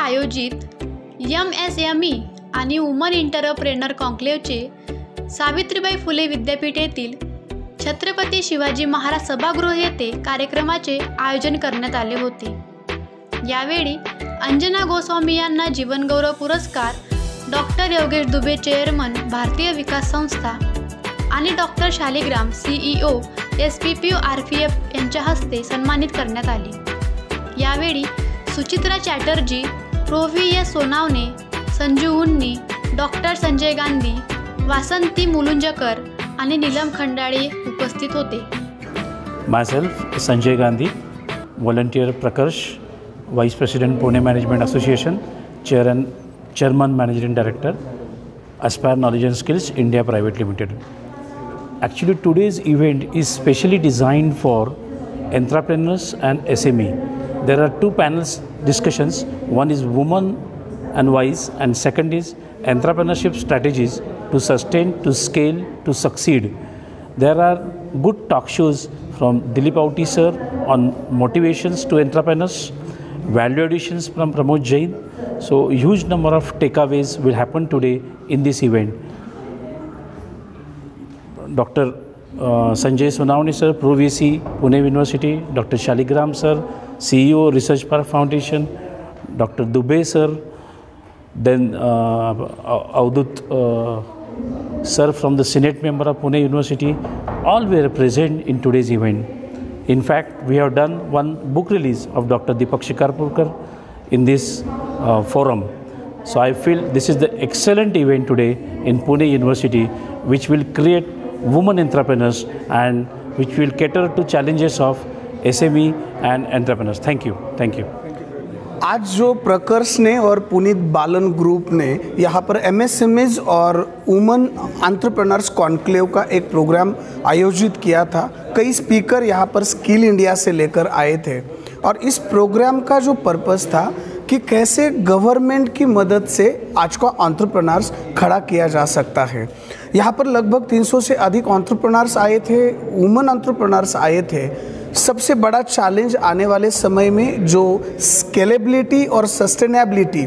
आयोजित MSME आणि woman entrepreneur कॉन्क्लेव्हचे Savitribai Phule विद्यापीठ येथील छत्रपती शिवाजी महाराज सभागृह येथे कार्यक्रमाचे आयोजन करण्यात आले होते। यावेळी अंजना गोस्वामी यांना जीवनगौरव पुरस्कार, डॉक्टर योगेश दुबे चेअरमन भारतीय विकास संस्था आणि doctor Shaligram CEO SPPO RPF यांच्या हस्ते सन्मानित करण्यात आले। यावेळी सुचित्रा चॅटर्जी, प्रोव्हिएस सोनावणे, संजू हुन्नी, डॉक्टर संजय गांधी, वासंती मुलुंजकर आणि नीलम खंडाळे उपस्थित होते। Myself Sanjay Gandhi, volunteer Prakarsh, Vice President Pune Management Association, Chairman Managing Director, Aspire Knowledge and Skills India Private Limited. Actually today's event is specially designed for entrepreneurs and SME. There are two panels discussions. One is women and wise, and second is entrepreneurship strategies to sustain, to scale, to succeed. There are good talk shows from Dilip Auti sir on motivations to entrepreneurs, value additions from Pramod Jain. So huge number of takeaways will happen today in this event. Dr. Sanjay Sonawne sir, Pro VC, Pune University, Dr. Shaligram sir, CEO Research Park Foundation, Dr. Dubey sir, then Avdut sir from the Senate member of Pune University, all were present in today's event. In fact, we have done one book release of Dr. Deepak Shikarpurkar in this forum. So I feel this is the excellent event today in Pune University, which will create women entrepreneurs and which will cater to challenges of SME and entrepreneurs. Thank you. Thank you. आज जो प्रकर्ष ने और पुनीत बालन group ने यहाँ पर MSMEs और woman entrepreneurs conclave का एक प्रोग्राम आयोजित किया था। कई स्पीकर यहाँ पर स्किल इंडिया से लेकर आए थे और इस प्रोग्राम का जो पर्पस था कि कैसे गवर्नमेंट की मदद से आज का एंटरप्रेन्योर्स खड़ा किया जा सकता है। यहाँ पर लगभग 300 से अधिक एंटरप्रेन्योर्स आए थे, वुमन एंटरप्रेन्योर्स आए थे। सबसे बड़ा चैलेंज आने वाले समय में जो स्केलेबिलिटी और सस्टेनेबिलिटी,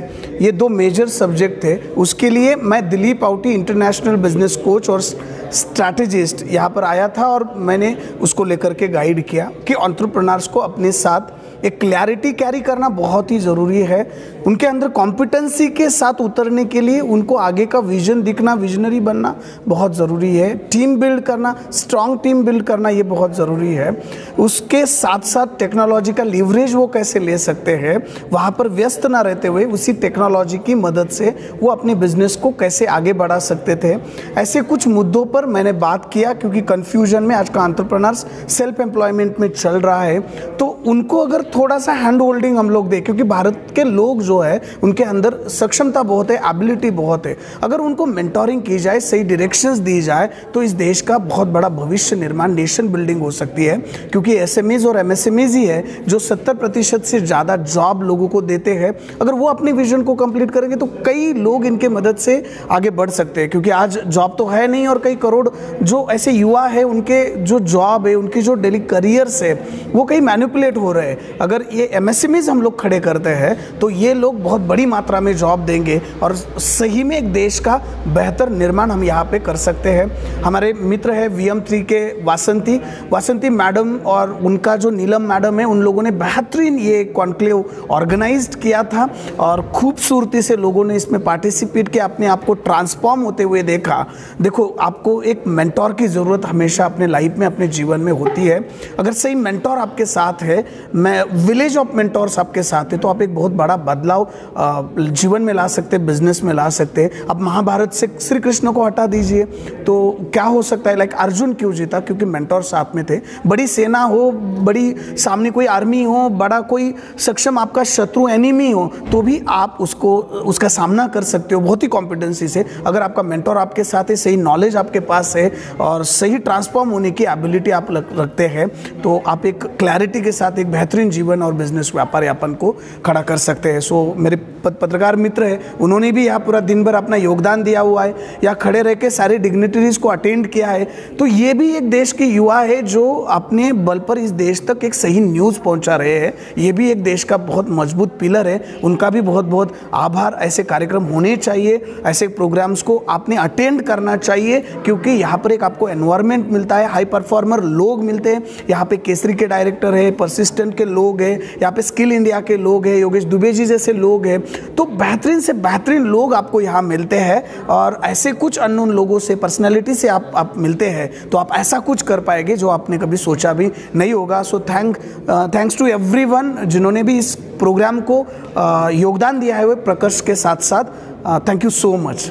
ये दो मेजर सब्जेक्ट थे, उसके लिए मैं Dilip outie international business coach और स्ट्रैटेजिस्ट यहाँ पर आया था और मैंने उसको लेकर के गाइड किया कि एंटरप्रेन्योर्स को अपने साथ एक क्लैरिटी कैरी करना बहुत ही ज़रूरी है। उनके अंदर कॉम्पिटेंसी के साथ उतरने के लिए उनको आगे का विजन दिखना, विजनरी बनना बहुत ज़रूरी है। टीम बिल्ड करना, स्ट्रॉन्ग टीम बिल्ड करना ये बहुत ज़रूरी है। उसके साथ साथ टेक्नोलॉजी का लीवरेज वो कैसे ले सकते हैं, वहाँ पर व्यस्त ना रहते हुए उसी टेक्नोलॉजी की मदद से वो अपने बिजनेस को कैसे आगे बढ़ा सकते थे। ऐसे कुछ मुद्दों पर मैंने बात किया क्योंकि कन्फ्यूजन में आज का एंटरप्रेन्योर्स सेल्फ एम्प्लॉयमेंट में चल रहा है, तो उनको अगर थोड़ा सा हैंड होल्डिंग हम लोग दें, क्योंकि भारत के लोग जो है उनके अंदर सक्षमता बहुत है, एबिलिटी बहुत है, अगर उनको मेंटोरिंग की जाए, सही डायरेक्शंस दी जाए तो इस देश का बहुत बड़ा भविष्य निर्माण, नेशन बिल्डिंग हो सकती है। क्योंकि SMEs और MSMEs ही है जो 70% से ज़्यादा जॉब लोगों को देते हैं। अगर वो अपने विजन को कंप्लीट करेंगे तो कई लोग इनके मदद से आगे बढ़ सकते हैं, क्योंकि आज जॉब तो है नहीं और कई करोड़ जो ऐसे युवा है उनके जो जॉब है, उनकी जो डेली करियर्स है वो कई मैनिपुलेट हो रहे हैं। अगर ये MSMEs हम लोग खड़े करते हैं तो ये लोग बहुत बड़ी मात्रा में जॉब देंगे और सही में एक देश का बेहतर निर्माण हम यहाँ पे कर सकते हैं। हमारे मित्र है VM3 के वासंती मैडम और उनका जो नीलम मैडम है, उन लोगों ने बेहतरीन ये कॉन्क्लेव ऑर्गेनाइज्ड किया था और खूबसूरती से लोगों ने इसमें पार्टिसिपेट किया, अपने आप को ट्रांसफॉर्म होते हुए देखा। देखो, आपको एक मेंटोर की ज़रूरत हमेशा अपने लाइफ में, अपने जीवन में होती है। अगर सही मेंटोर आपके साथ है, मैं विलेज ऑफ मेंटोर्स आपके साथ है, तो आप एक बहुत बड़ा बदलाव जीवन में ला सकते हैं, बिजनेस में ला सकते हैं। अब महाभारत से श्री कृष्ण को हटा दीजिए तो क्या हो सकता है, लाइक अर्जुन क्यों जीता? क्योंकि मेंटोर साथ में थे। बड़ी सेना हो, बड़ी सामने कोई आर्मी हो, बड़ा कोई सक्षम आपका शत्रु एनिमी हो, तो भी आप उसका सामना कर सकते हो बहुत ही कॉम्पिटेंसी से। अगर आपका मेंटोर आपके साथ है, सही नॉलेज आपके पास है और सही ट्रांसफॉर्म होने की एबिलिटी आप रखते हैं, तो आप एक क्लैरिटी के साथ एक बेहतरीन जीवन और बिजनेस व्यापार यापन को खड़ा कर सकते हैं। सो मेरे पत्रकार मित्र हैं, उन्होंने भी यहाँ पूरा दिन भर अपना योगदान दिया हुआ है, या खड़े रह के सारी डिग्निटरीज को अटेंड किया है। तो ये भी एक देश के युवा है जो अपने बल पर इस देश तक एक सही न्यूज़ पहुंचा रहे हैं। ये भी एक देश का बहुत मजबूत पिलर है, उनका भी बहुत बहुत आभार। ऐसे कार्यक्रम होने चाहिए, ऐसे प्रोग्राम्स को आपने अटेंड करना चाहिए, क्योंकि यहाँ पर एक आपको एनवायरनमेंट मिलता है, हाई परफॉर्मर लोग मिलते हैं। यहाँ पे केसरी के डायरेक्टर है, परसिस्टेंट के लोग हैं, यहाँ पे स्किल इंडिया के लोग हैं, योगेश दुबे जी जैसे लोग हैं। तो बेहतरीन से बेहतरीन लोग आपको यहाँ मिलते हैं, और ऐसे कुछ अननोन लोगों से, पर्सनैलिटी से आप मिलते हैं, तो आप ऐसा कुछ कर पाएंगे जो आपने कभी सोचा भी नहीं होगा। सो थैंक्स टू एवरीवन जिन्होंने भी इस प्रोग्राम को योगदान दिया है, वो प्रकर्ष के साथ साथ। Thank you so much.